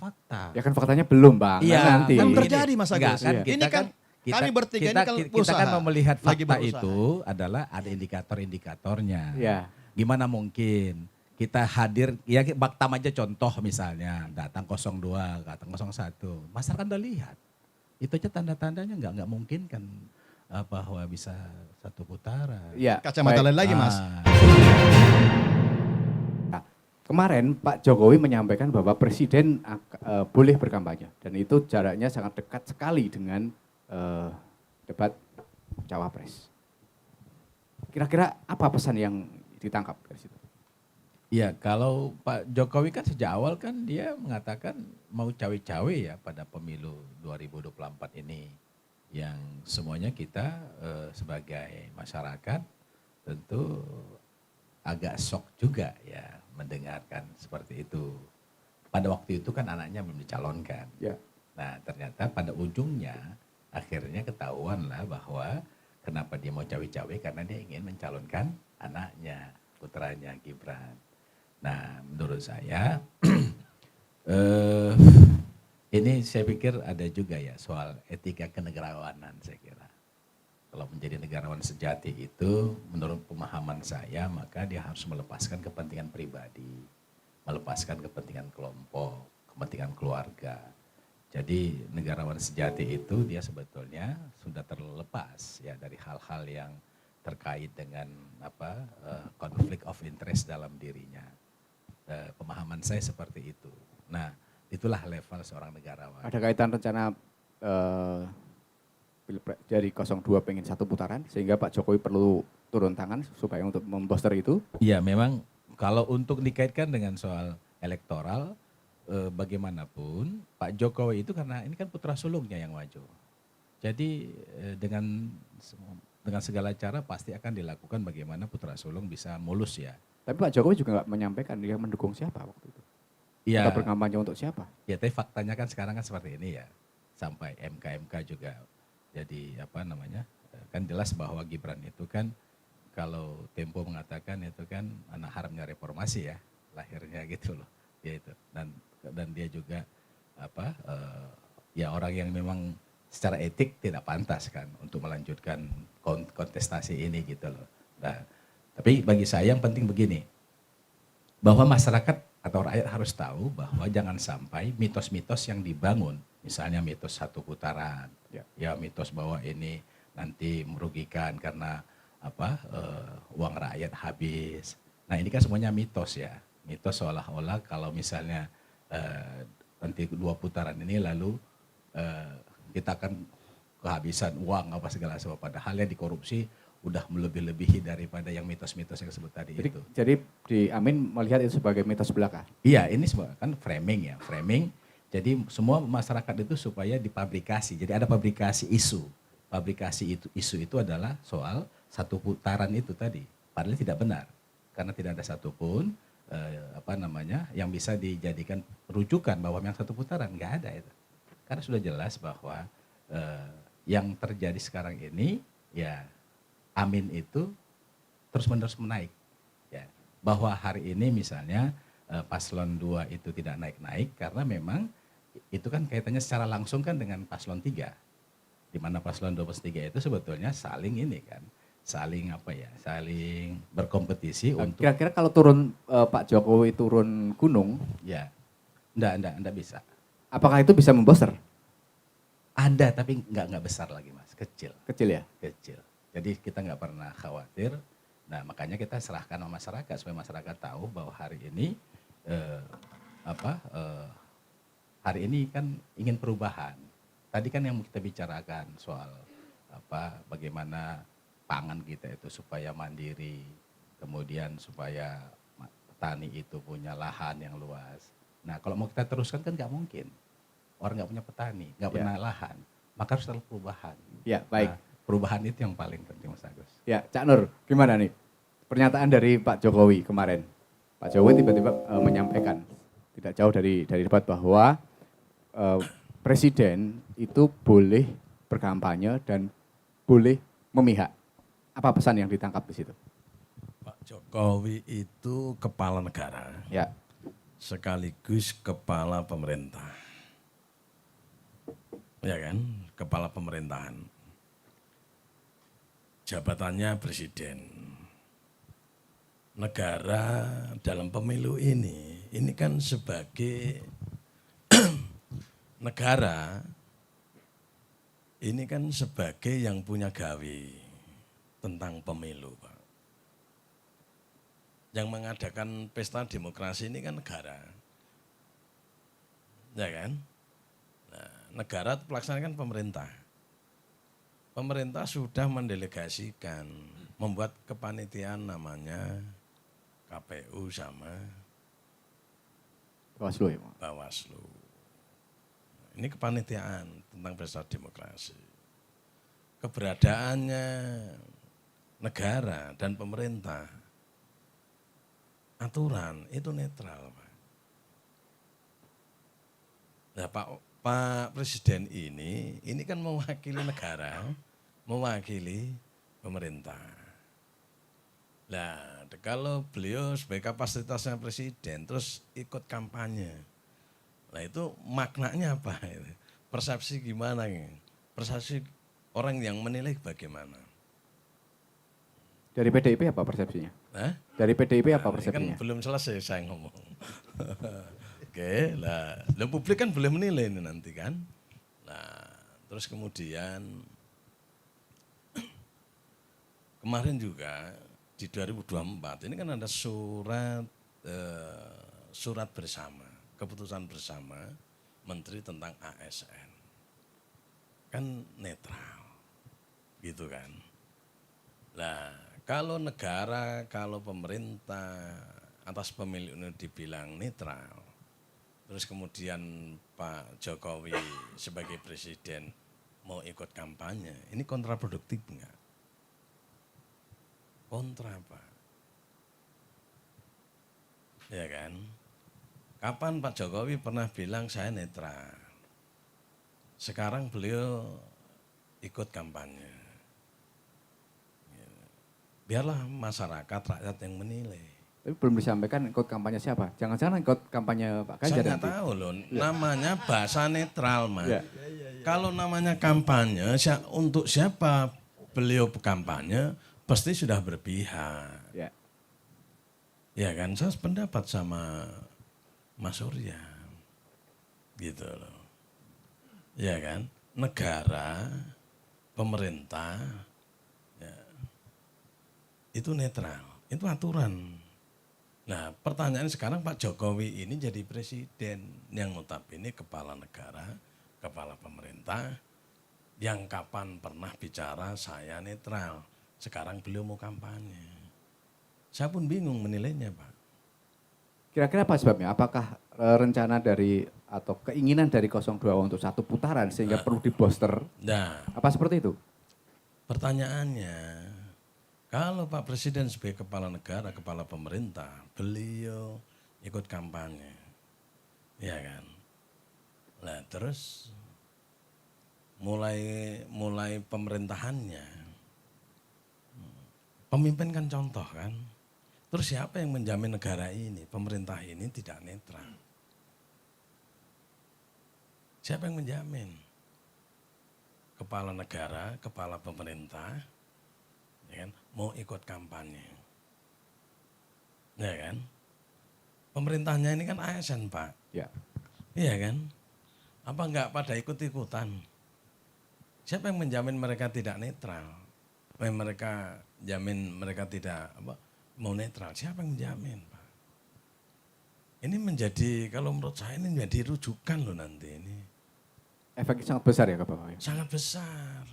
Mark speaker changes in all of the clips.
Speaker 1: fakta.
Speaker 2: Ya kan faktanya belum Bang.
Speaker 1: Iya,
Speaker 2: nanti.
Speaker 3: Kan
Speaker 1: Gini,
Speaker 3: terjadi Mas
Speaker 1: enggak,
Speaker 3: Agus.
Speaker 1: kan
Speaker 3: Iya.
Speaker 1: kita
Speaker 3: Ini kan kami bertiga ini kan
Speaker 1: kita
Speaker 3: usaha,
Speaker 1: kan mau melihat
Speaker 3: lagi
Speaker 1: fakta
Speaker 3: berusaha.
Speaker 1: itu adalah ada indikator-indikatornya.
Speaker 2: Iya.
Speaker 1: Gimana mungkin kita hadir, ya Baktam aja contoh misalnya, datang 02, datang 01, masyarakat udah lihat. Itu aja tanda-tandanya nggak mungkin kan bahwa bisa satu putaran.
Speaker 2: Iya.
Speaker 3: Kacamata lain lagi Mas.
Speaker 2: Nah, kemarin Pak Jokowi menyampaikan bahwa Presiden boleh berkampanye dan itu jaraknya sangat dekat sekali dengan debat Cawapres. Kira-kira apa pesan yang ditangkap dari situ?
Speaker 1: Ya kalau Pak Jokowi kan sejak awal kan dia mengatakan mau cawe-cawe ya pada pemilu 2024 ini. Yang semuanya kita sebagai masyarakat tentu agak shock juga ya mendengarkan seperti itu. Pada waktu itu kan anaknya belum dicalonkan.
Speaker 2: Ya.
Speaker 1: Nah ternyata pada ujungnya akhirnya ketahuan lah bahwa kenapa dia mau cawe-cawe karena dia ingin mencalonkan anaknya, putranya Gibran. Nah menurut saya ini saya pikir ada juga ya soal etika kenegarawanan saya kira. Kalau menjadi negarawan sejati itu menurut pemahaman saya maka dia harus melepaskan kepentingan pribadi, melepaskan kepentingan kelompok, kepentingan keluarga. Jadi negarawan sejati itu dia sebetulnya sudah terlepas ya dari hal-hal yang terkait dengan konflik of interest dalam dirinya. Pemahaman saya seperti itu. Nah, itulah level seorang negarawan.
Speaker 2: Ada kaitan rencana dari 02 pengen satu putaran sehingga Pak Jokowi perlu turun tangan supaya untuk memposter itu?
Speaker 1: Iya, memang kalau untuk dikaitkan dengan soal elektoral bagaimanapun Pak Jokowi itu karena ini kan putra sulungnya yang maju. Jadi dengan segala cara pasti akan dilakukan bagaimana putra sulung bisa mulus ya.
Speaker 2: Tapi Pak Jokowi juga nggak menyampaikan dia mendukung siapa waktu itu.
Speaker 1: Iya.
Speaker 2: Atau berkampanye untuk siapa?
Speaker 1: Ya, tapi faktanya kan sekarang kan seperti ini ya. Sampai MK juga jadi kan jelas bahwa Gibran itu kan kalau Tempo mengatakan itu kan anak haramnya reformasi ya, lahirnya gitu loh. Dia itu dan dia juga ya orang yang memang secara etik tidak pantas kan untuk melanjutkan kontestasi ini gitu loh. Nah, tapi bagi saya yang penting begini, bahwa masyarakat atau rakyat harus tahu bahwa jangan sampai mitos-mitos yang dibangun, misalnya mitos satu putaran, ya mitos bahwa ini nanti merugikan karena uang rakyat habis. Nah ini kan semuanya mitos ya, mitos seolah-olah kalau misalnya nanti 2 putaran ini lalu kita akan kehabisan uang apa segala sesuatu, padahal yang dikorupsi udah melebih-lebihi daripada yang mitos-mitos yang disebut tadi itu.
Speaker 2: Jadi di Amin melihat itu sebagai mitos belaka?
Speaker 1: Iya, ini kan framing ya, framing. Jadi semua masyarakat itu supaya dipublikasi. Jadi ada publikasi isu. Publikasi isu itu adalah soal satu putaran itu tadi. Padahal tidak benar. Karena tidak ada satupun yang bisa dijadikan rujukan bahwa yang satu putaran, nggak ada itu. Karena sudah jelas bahwa yang terjadi sekarang ini ya Amin itu terus-menerus menaik. Ya, bahwa hari ini misalnya paslon 2 itu tidak naik-naik karena memang itu kan kaitannya secara langsung kan dengan paslon 3. Di mana paslon 2 plus 3 itu sebetulnya saling ini kan, saling berkompetisi untuk.
Speaker 2: Kira-kira kalau turun Pak Jokowi turun gunung,
Speaker 1: ya, enggak bisa.
Speaker 2: Apakah itu bisa memboster?
Speaker 1: Ada tapi enggak besar lagi Mas, kecil.
Speaker 2: Kecil ya?
Speaker 1: Kecil. Jadi kita nggak pernah khawatir. Nah makanya kita serahkan sama masyarakat supaya masyarakat tahu bahwa hari ini hari ini kan ingin perubahan. Tadi kan yang kita bicarakan soal bagaimana pangan kita itu supaya mandiri, kemudian supaya petani itu punya lahan yang luas. Nah kalau mau kita teruskan kan nggak mungkin. Orang nggak punya petani, nggak punya lahan, maka harus ada perubahan.
Speaker 2: Ya baik.
Speaker 1: Nah, perubahan itu yang paling penting Mas Agus.
Speaker 2: Ya Cak Nur, gimana nih pernyataan dari Pak Jokowi kemarin? Pak Jokowi tiba-tiba menyampaikan tidak jauh dari debat bahwa Presiden itu boleh berkampanye dan boleh memihak. Apa pesan yang ditangkap di situ?
Speaker 4: Pak Jokowi itu kepala negara.
Speaker 2: Ya.
Speaker 4: sekaligus kepala pemerintah. Ya kan, kepala pemerintahan. Jabatannya presiden. Negara dalam pemilu ini kan sebagai negara, ini kan sebagai yang punya gawe tentang pemilu, Pak. Yang mengadakan pesta demokrasi ini kan negara. Ya kan? Nah, negara pelaksanakan pemerintah. Pemerintah sudah mendelegasikan, membuat kepanitiaan namanya KPU sama
Speaker 2: Bawaslu ya, Pak?
Speaker 4: Bawaslu. Ini kepanitiaan tentang pesta demokrasi. Keberadaannya negara dan pemerintah, aturan itu netral, Pak. Nah, Pak Presiden ini kan mewakili negara, mewakili pemerintah. Nah, kalau beliau sebagai kapasitasnya presiden terus ikut kampanye, nah itu maknanya apa? Persepsi gimana? Persepsi orang yang menilai bagaimana?
Speaker 2: Dari PDIP apa persepsinya?
Speaker 4: Nah,
Speaker 2: Dari PDIP apa
Speaker 4: ini
Speaker 2: persepsinya?
Speaker 4: kan belum selesai saya ngomong. Oke, lah publik kan boleh menilai ini nanti kan. Nah, terus kemudian kemarin juga di 2024 ini kan ada surat bersama, keputusan bersama Menteri tentang ASN. Kan netral, gitu kan. Nah, kalau negara, kalau pemerintah atas pemilu ini dibilang netral, terus kemudian Pak Jokowi sebagai presiden mau ikut kampanye, ini kontraproduktif enggak? Kontra, Pak. Ya kan? Kapan Pak Jokowi pernah bilang saya netral? Sekarang beliau ikut kampanye. Biarlah masyarakat, rakyat yang menilai.
Speaker 2: Tapi belum disampaikan ikut kampanye siapa? Jangan-jangan ikut kampanye Pak Ganjar
Speaker 4: Saya nggak
Speaker 2: nanti.
Speaker 4: tahu loh, namanya bahasa netral, Mas.
Speaker 2: Ya.
Speaker 4: Kalau namanya kampanye, untuk siapa beliau kampanye, pasti sudah berpihak.
Speaker 2: Ya.
Speaker 4: Ya kan, saya sependapat sama Mas Surya. Gitu loh. Ya kan, negara, pemerintah, ya, itu netral, itu aturan. Nah, pertanyaan sekarang Pak Jokowi ini jadi presiden yang notabene kepala negara, kepala pemerintah, yang kapan pernah bicara saya netral. Sekarang beliau mau kampanye. Saya pun bingung menilainya, Pak.
Speaker 2: Kira-kira apa sebabnya? Apakah rencana dari atau keinginan dari 02 untuk satu putaran sehingga perlu di-booster?
Speaker 4: Nah,
Speaker 2: Apa seperti itu?
Speaker 4: pertanyaannya, kalau Pak Presiden sebagai kepala negara, kepala pemerintah, beliau ikut kampanye, ya kan? Nah terus mulai pemerintahannya, pemimpin kan contoh kan. Terus siapa yang menjamin negara ini, pemerintah ini tidak netral? Siapa yang menjamin? Kepala negara, kepala pemerintah, ya kan, mau ikut kampanye. Ya kan? Pemerintahnya ini kan ASN, Pak.
Speaker 2: Ya.
Speaker 4: Iya kan? Apa enggak pada ikut-ikutan? Siapa yang menjamin mereka tidak netral? Mereka jamin mereka tidak mau netral. Siapa yang menjamin, Pak? Ini menjadi, kalau menurut saya ini menjadi rujukan loh nanti ini.
Speaker 2: Efeknya sangat besar ya Pak?
Speaker 4: Sangat besar.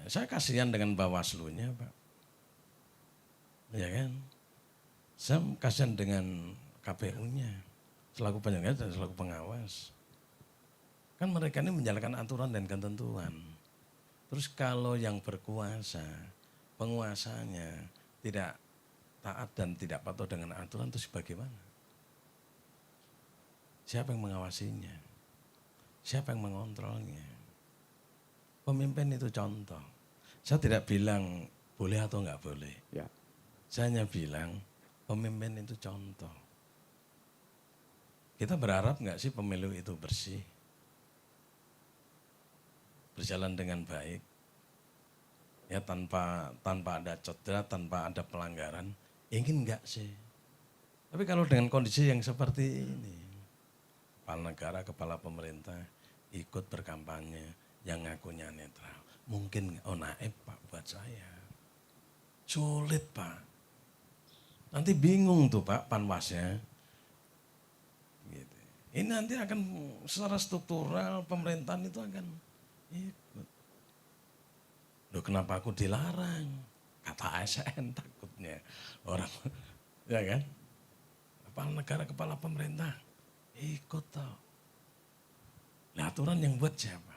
Speaker 4: Saya kasihan dengan Bawaslu-nya, Pak. Ya kan? Saya kasihan dengan KPU-nya, selaku penyelenggara dan selaku pengawas. Kan mereka ini menjalankan aturan dan ketentuan. Terus kalau yang berkuasa, penguasanya tidak taat dan tidak patuh dengan aturan, terus bagaimana? Siapa yang mengawasinya? Siapa yang mengontrolnya? Pemimpin itu contoh. Saya tidak bilang boleh atau enggak boleh.
Speaker 2: Ya.
Speaker 4: Saya hanya bilang pemimpin itu contoh. Kita berharap nggak sih pemilu itu bersih, berjalan dengan baik, ya tanpa ada cedera, tanpa ada pelanggaran, ingin nggak sih? Tapi kalau dengan kondisi yang seperti ini, kepala negara, kepala pemerintah ikut berkampanye yang ngakunya netral, mungkin naib Pak buat saya, sulit Pak. Nanti bingung tuh Pak panwasnya. Gitu. Ini nanti akan secara struktural pemerintahan itu akan ikut. Loh kenapa aku dilarang? Kata ASN takutnya orang, ya kan? Kepala negara, kepala pemerintah ikut tau. Nah, aturan yang buat siapa?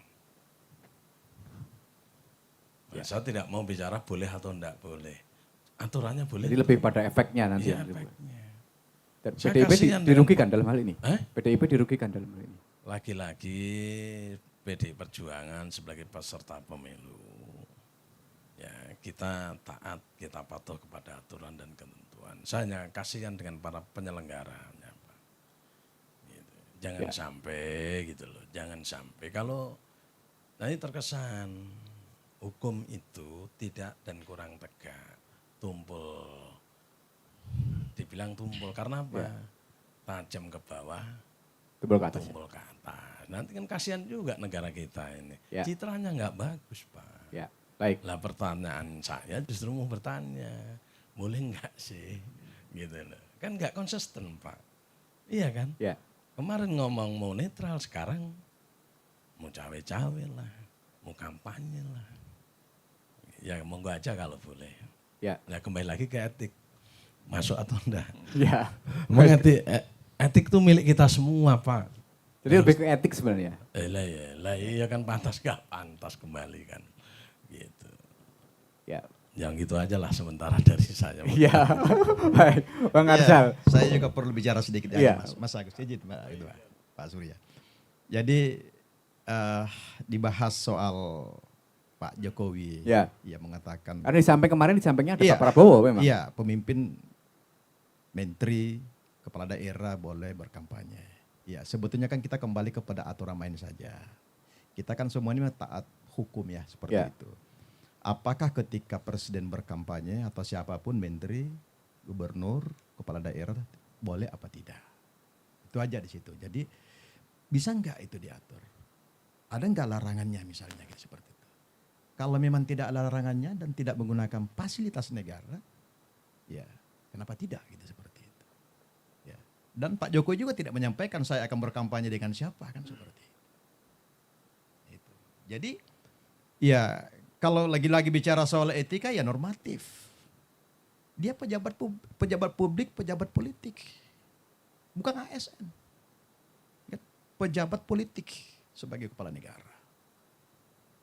Speaker 4: Nah, saya tidak mau bicara boleh atau enggak boleh. Aturannya boleh.
Speaker 2: Jadi lebih pada efeknya nanti.
Speaker 4: Iya, efeknya.
Speaker 2: Dan
Speaker 4: Saya
Speaker 2: PDIP
Speaker 4: kasihan
Speaker 2: dirugikan dalam hal ini.
Speaker 4: Eh?
Speaker 2: PDIP dirugikan dalam hal ini.
Speaker 4: Lagi-lagi PDI Perjuangan sebagai peserta pemilu, ya kita taat, kita patuh kepada aturan dan ketentuan. Saya hanya kasihan dengan para penyelenggaranya, Pak. Gitu. Jangan sampai gitu loh, jangan sampai kalau nanti terkesan hukum itu tidak dan kurang tegak, tumpul, dibilang tumpul karena apa? Tajam ke bawah,
Speaker 2: Tumpul ke atas.
Speaker 4: tumpul ke atas. Nanti kan kasihan juga negara kita ini.
Speaker 2: Ya.
Speaker 4: Citranya nggak bagus, Pak.
Speaker 2: Ya, baik.
Speaker 4: Lah pertanyaan saya justru mau bertanya, boleh nggak sih? Gitu loh. Kan nggak konsisten, Pak. Iya kan?
Speaker 2: Ya.
Speaker 4: Kemarin ngomong mau netral, sekarang mau cawe-cawe lah, mau kampanye lah. Ya monggo aja kalau boleh.
Speaker 2: Ya.
Speaker 4: Nah kembali lagi ke etik, masuk atau enggak?
Speaker 2: Ya.
Speaker 4: Memang etik itu milik kita semua, Pak.
Speaker 2: Jadi lebih ke etik sebenarnya.
Speaker 4: Iya kan pantas gak pantas kembali kan, gitu.
Speaker 2: Ya.
Speaker 4: Yang gitu aja lah sementara dari saya.
Speaker 2: Iya. Baik, Bang Arsal.
Speaker 3: Saya juga perlu bicara sedikit
Speaker 2: Iya.
Speaker 3: ya, Mas Agus. Izin Pak Surya. Jadi dibahas soal Pak Jokowi,
Speaker 2: Ya.
Speaker 3: mengatakan.
Speaker 2: Karena kemarin disampaikannya ada
Speaker 3: Iya.
Speaker 2: Pak Prabowo memang.
Speaker 3: Iya, pemimpin, menteri, kepala daerah boleh berkampanye. Ya, sebetulnya kan kita kembali kepada aturan main saja. Kita kan semua ini taat hukum ya, seperti
Speaker 2: Ya.
Speaker 3: itu. Apakah ketika presiden berkampanye atau siapapun menteri, gubernur, kepala daerah boleh apa tidak? Itu aja di situ. Jadi bisa nggak itu diatur? Ada nggak larangannya misalnya kayak seperti itu? Kalau memang tidak ada larangannya dan tidak menggunakan fasilitas negara, ya kenapa tidak gitu seperti itu? Ya. Dan Pak Jokowi juga tidak menyampaikan saya akan berkampanye dengan siapa kan seperti itu. Jadi ya kalau lagi-lagi bicara soal etika ya normatif. Dia pejabat publik, pejabat politik. Bukan ASN. Pejabat politik sebagai kepala negara.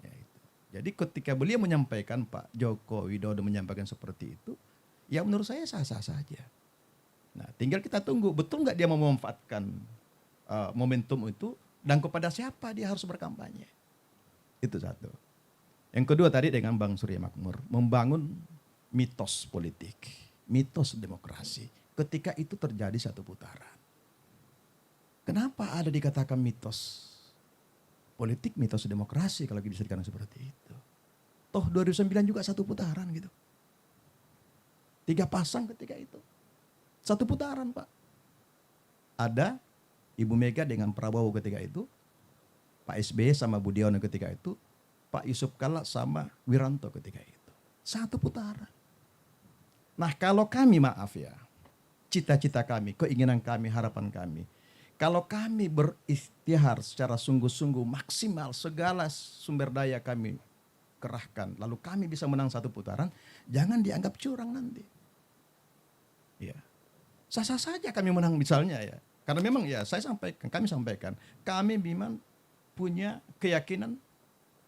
Speaker 3: Ya, itu. Jadi ketika beliau menyampaikan, Pak Joko Widodo menyampaikan seperti itu, ya menurut saya sah-sah saja. Nah tinggal kita tunggu, betul nggak dia memanfaatkan momentum itu dan kepada siapa dia harus berkampanye. Itu satu. Yang kedua tadi dengan Bang Surya Makmur, membangun mitos politik, mitos demokrasi. Ketika itu terjadi satu putaran. Kenapa ada dikatakan mitos politik, mitos demokrasi kalau bisa dikatakan seperti itu? Toh 2009 juga satu putaran gitu. 3 pasang ketika itu. Satu putaran Pak. Ada Ibu Mega dengan Prabowo ketika itu, Pak SBY sama Budiono ketika itu, Pak Yusuf Kalla sama Wiranto ketika itu. Satu putaran. Nah kalau kami maaf ya, cita-cita kami, keinginan kami, harapan kami, kalau kami berikhtiar secara sungguh-sungguh maksimal segala sumber daya kami kerahkan, lalu kami bisa menang satu putaran, jangan dianggap curang nanti. Ya, sah-sah saja kami menang misalnya ya, karena memang ya kami sampaikan, kami memang punya keyakinan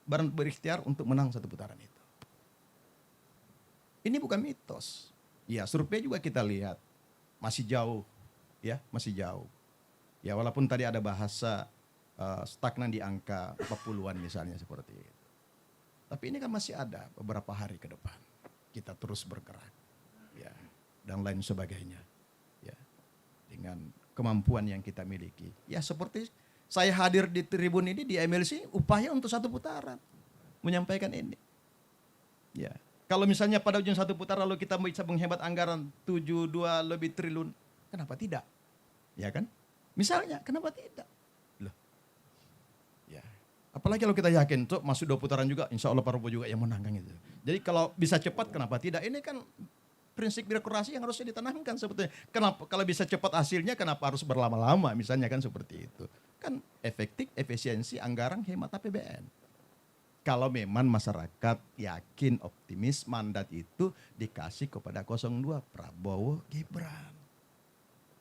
Speaker 3: berikhtiar untuk menang satu putaran itu. Ini bukan mitos. Ya, survei juga kita lihat masih jauh, ya masih jauh. Ya walaupun tadi ada bahasa stagnan di angka 40-an misalnya seperti itu. Tapi ini kan masih ada beberapa hari ke depan. Kita terus bergerak, ya dan lain sebagainya. Ya, dengan kemampuan yang kita miliki. Ya seperti saya hadir di tribun ini di MLC, upaya untuk satu putaran menyampaikan ini. Ya, kalau misalnya pada ujung satu putaran lalu kita bisa menghemat anggaran 72 lebih triliun, kenapa tidak? Ya kan? Misalnya, kenapa tidak? Loh. Ya. Apalagi kalau kita yakin, tuh masuk 2 putaran juga, insya Allah Prabowo juga yang menang kan gitu. Jadi kalau bisa cepat, kenapa tidak? Ini kan prinsip birokrasi yang harusnya ditanamkan sebetulnya. Kenapa kalau bisa cepat hasilnya, kenapa harus berlama-lama? Misalnya kan seperti itu. Kan efektif, efisiensi, anggaran, hemat APBN. Kalau memang masyarakat yakin, optimis, mandat itu dikasih kepada 02 Prabowo Gibran.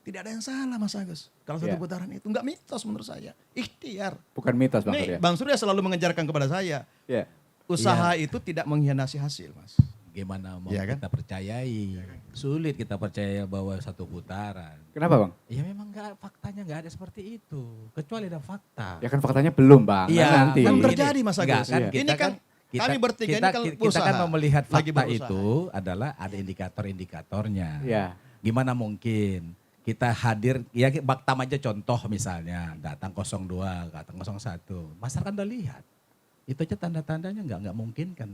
Speaker 3: Tidak ada yang salah Mas Agus. Kalau satu putaran itu enggak mitos menurut saya. Ikhtiar.
Speaker 2: Bukan mitos Bang
Speaker 3: Nih,
Speaker 2: Surya.
Speaker 3: Bang Surya selalu mengejarkan kepada saya.
Speaker 2: Ya.
Speaker 3: Usaha itu tidak mengkhianati hasil, Mas.
Speaker 1: Gimana mau
Speaker 3: Iya kan?
Speaker 1: kita percayai? Sulit kita percaya bahwa satu putaran.
Speaker 2: Kenapa Bang?
Speaker 1: Ya memang faktanya nggak ada seperti itu. Kecuali ada fakta.
Speaker 2: Ya kan faktanya belum Bang.
Speaker 1: Iya,
Speaker 2: Kan nanti.
Speaker 3: Kan
Speaker 1: Gini,
Speaker 3: terjadi Mas
Speaker 1: enggak,
Speaker 3: Agus.
Speaker 1: kan
Speaker 2: Iya.
Speaker 1: kita
Speaker 3: Ini kan kami bertiga ini kan
Speaker 1: kita kan
Speaker 3: usaha,
Speaker 1: melihat
Speaker 3: lagi
Speaker 1: fakta
Speaker 3: berusaha.
Speaker 1: itu adalah ada indikator-indikatornya.
Speaker 2: Ya.
Speaker 1: Gimana mungkin kita hadir, ya Baktam aja contoh misalnya, datang 02, datang 01. Masyarakat udah lihat. Itu aja tanda-tandanya nggak mungkin kan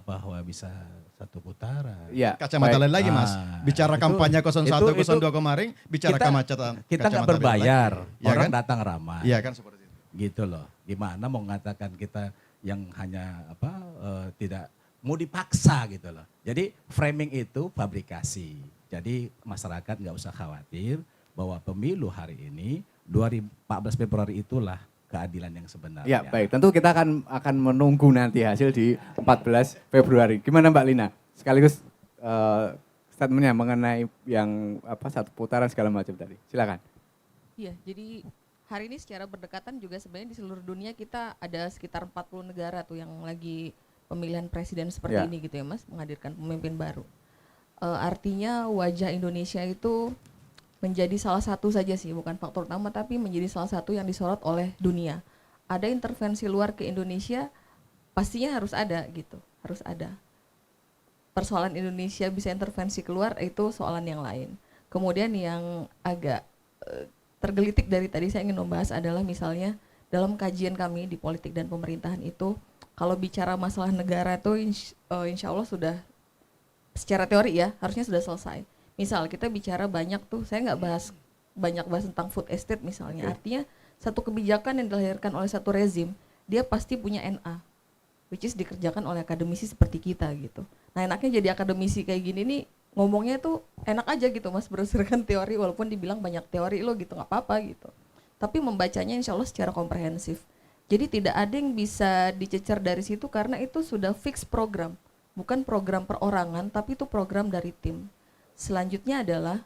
Speaker 1: bahwa bisa satu putaran.
Speaker 2: Ya.
Speaker 3: Kacamata lain lagi Mas. Bicara
Speaker 1: itu-
Speaker 3: kampanye 01,
Speaker 1: itu-
Speaker 3: 02 kemarin, bicara kacamata
Speaker 1: kita nggak
Speaker 3: kacamata lain
Speaker 1: berbayar,
Speaker 3: lagi. Iya
Speaker 1: orang
Speaker 3: kan?
Speaker 1: datang ramai.
Speaker 3: Iya kan seperti itu.
Speaker 1: Gitu loh. Gimana mau mengatakan kita yang hanya tidak mau dipaksa gitu loh. Jadi framing itu fabrikasi. Jadi masyarakat nggak usah khawatir bahwa pemilu hari ini 14 Februari itulah keadilan yang sebenarnya.
Speaker 2: Ya, baik. Tentu kita akan menunggu nanti hasil di 14 Februari. Gimana Mbak Lina? Sekaligus statementnya mengenai yang satu putaran segala macam tadi. Silakan.
Speaker 5: Iya, jadi hari ini secara berdekatan juga sebenarnya di seluruh dunia kita ada sekitar 40 negara tuh yang lagi pemilihan presiden seperti
Speaker 2: Ya.
Speaker 5: ini gitu ya Mas, menghadirkan pemimpin baru. Artinya wajah Indonesia itu menjadi salah satu saja sih, bukan faktor utama tapi menjadi salah satu yang disorot oleh dunia. Ada intervensi luar ke Indonesia, pastinya harus ada gitu, harus ada. Persoalan Indonesia bisa intervensi keluar itu soalan yang lain. Kemudian yang agak tergelitik dari tadi saya ingin membahas adalah misalnya dalam kajian kami di politik dan pemerintahan itu, kalau bicara masalah negara itu insya Allah sudah secara teori ya harusnya sudah selesai. Misal kita bicara banyak tuh, saya nggak banyak bahas tentang food estate misalnya. Artinya satu kebijakan yang dilahirkan oleh satu rezim, dia pasti punya NA, which is dikerjakan oleh akademisi seperti kita gitu. Nah enaknya jadi akademisi kayak gini nih, ngomongnya tuh enak aja gitu Mas, berdasarkan teori, walaupun dibilang banyak teori lo gitu, nggak apa-apa gitu. Tapi membacanya insya Allah secara komprehensif. Jadi tidak ada yang bisa dicecer dari situ karena itu sudah fix program. Bukan program perorangan, tapi itu program dari tim. Selanjutnya adalah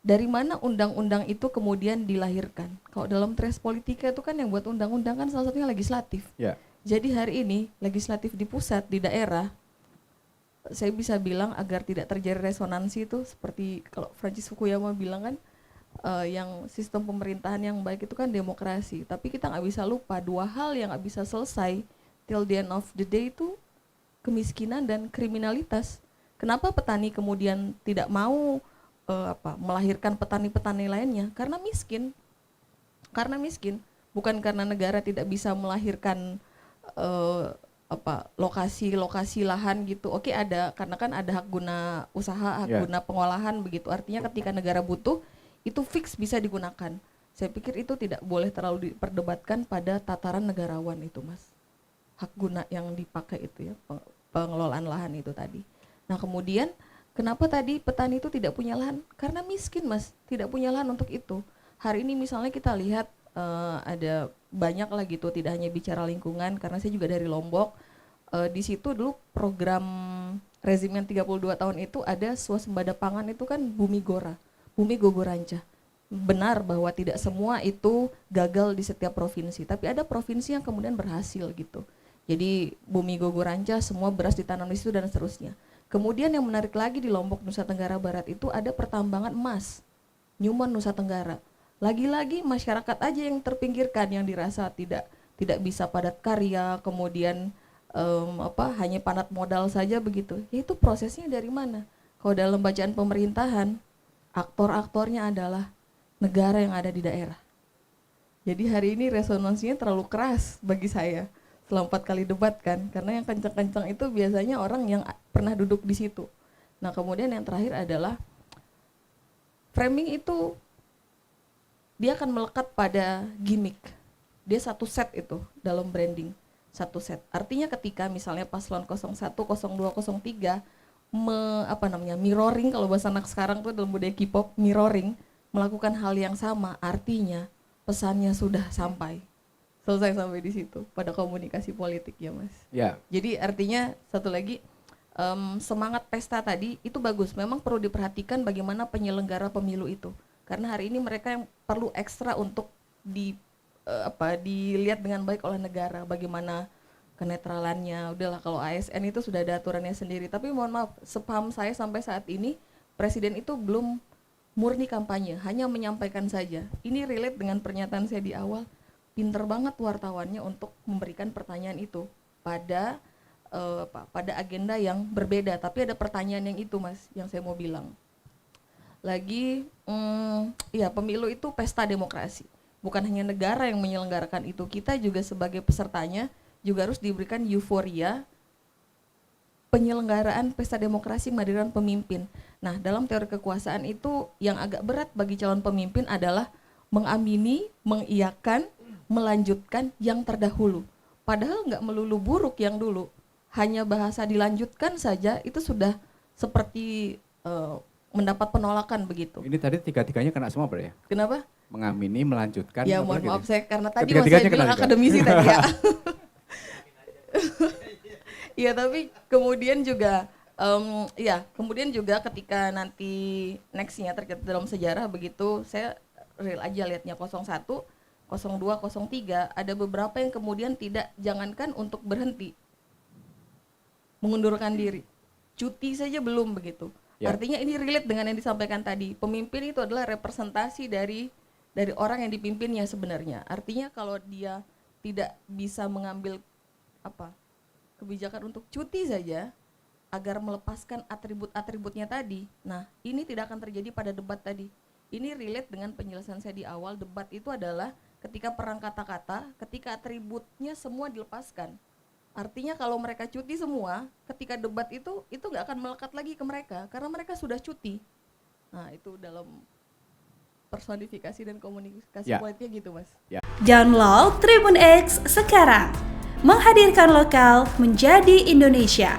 Speaker 5: dari mana undang-undang itu kemudian dilahirkan. Kalau dalam tres politika itu kan yang buat undang-undang kan salah satunya legislatif.
Speaker 2: Ya.
Speaker 5: Jadi hari ini legislatif di pusat, di daerah, saya bisa bilang agar tidak terjadi resonansi itu seperti kalau Francis Fukuyama bilang kan, yang sistem pemerintahan yang baik itu kan demokrasi. Tapi kita nggak bisa lupa dua hal yang nggak bisa selesai till the end of the day itu kemiskinan dan kriminalitas. Kenapa petani kemudian tidak mau melahirkan petani-petani lainnya? Karena miskin. Karena miskin, bukan karena negara tidak bisa melahirkan lokasi lahan gitu. Oke ada, karena kan ada hak guna usaha, hak guna pengolahan begitu. Artinya ketika negara butuh itu fix bisa digunakan. Saya pikir itu tidak boleh terlalu diperdebatkan pada tataran negarawan itu Mas. Hak guna yang dipakai itu ya, pengelolaan lahan itu tadi. Nah kemudian kenapa tadi petani itu tidak punya lahan? Karena miskin Mas, tidak punya lahan untuk itu. Hari ini misalnya kita lihat ada banyak lah gitu, tidak hanya bicara lingkungan, karena saya juga dari Lombok. Di situ dulu program rezim yang 32 tahun itu ada swasembada pangan itu kan Bumi Gora, Bumi Gogoranca. Benar bahwa tidak semua itu gagal di setiap provinsi, tapi ada provinsi yang kemudian berhasil gitu. Jadi Bumi Gogoranca semua beras ditanam di situ dan seterusnya. Kemudian yang menarik lagi di Lombok, Nusa Tenggara Barat itu ada pertambangan emas, Newmont Nusa Tenggara. Lagi-lagi masyarakat aja yang terpinggirkan, yang dirasa tidak bisa padat karya, kemudian hanya padat modal saja begitu. Ya itu prosesnya dari mana? Kalau dalam bacaan pemerintahan, aktor-aktornya adalah negara yang ada di daerah. Jadi hari ini resonansinya terlalu keras bagi saya setelah 4 kali debat kan, karena yang kencang-kencang itu biasanya orang yang pernah duduk di situ. Nah kemudian yang terakhir adalah framing itu dia akan melekat pada gimmick. Dia satu set itu dalam branding, satu set. Artinya ketika misalnya paslon 01, 02, 03 mirroring, kalau bahasa anak sekarang tuh dalam budaya K-pop, mirroring, melakukan hal yang sama, artinya pesannya sudah selesai sampai di situ pada komunikasi politik ya Mas.
Speaker 2: Ya.
Speaker 5: Jadi artinya satu lagi semangat pesta tadi itu bagus. Memang perlu diperhatikan bagaimana penyelenggara pemilu itu. Karena hari ini mereka yang perlu ekstra untuk dilihat dengan baik oleh negara. Bagaimana kenetralannya. Udahlah kalau ASN itu sudah ada aturannya sendiri. Tapi mohon maaf, sepaham saya sampai saat ini presiden itu belum murni kampanye, hanya menyampaikan saja. Ini relate dengan pernyataan saya di awal. Pinter banget wartawannya untuk memberikan pertanyaan itu pada agenda yang berbeda, tapi ada pertanyaan yang itu Mas yang saya mau bilang. Lagi pemilu itu pesta demokrasi. Bukan hanya negara yang menyelenggarakan itu, kita juga sebagai pesertanya juga harus diberikan euforia penyelenggaraan pesta demokrasi kehadiran pemimpin. Nah, dalam teori kekuasaan itu yang agak berat bagi calon pemimpin adalah mengamini, mengiyakan, melanjutkan yang terdahulu. Padahal nggak melulu buruk yang dulu, hanya bahasa dilanjutkan saja itu sudah seperti mendapat penolakan begitu.
Speaker 2: Ini tadi tiga-tiganya kena semua Bre ya?
Speaker 5: Kenapa?
Speaker 2: Mengamini, melanjutkan.
Speaker 5: Ya mohon maaf saya karena tadi
Speaker 2: Ketiga-tiganya
Speaker 5: saya bilang
Speaker 2: kena juga.
Speaker 5: akademisi tadi ya. Iya tapi kemudian juga kemudian juga ketika nanti nextnya terkait dalam sejarah begitu, saya real aja lihatnya 01, 02, 03 ada beberapa yang kemudian jangankan untuk berhenti, mengundurkan diri, cuti saja belum begitu.
Speaker 2: Ya.
Speaker 5: Artinya ini relate dengan yang disampaikan tadi. Pemimpin itu adalah representasi dari orang yang dipimpinnya sebenarnya. Artinya kalau dia tidak bisa mengambil kebijakan untuk cuti saja agar melepaskan atribut-atributnya tadi. Nah, ini tidak akan terjadi pada debat tadi. Ini relate dengan penjelasan saya di awal. Debat itu adalah ketika perang kata-kata, ketika atributnya semua dilepaskan. Artinya kalau mereka cuti semua, ketika debat itu nggak akan melekat lagi ke mereka karena mereka sudah cuti. Nah, itu dalam personifikasi dan komunikasi politiknya gitu, Mas.
Speaker 6: Download Tribun X sekarang. Menghadirkan lokal menjadi Indonesia.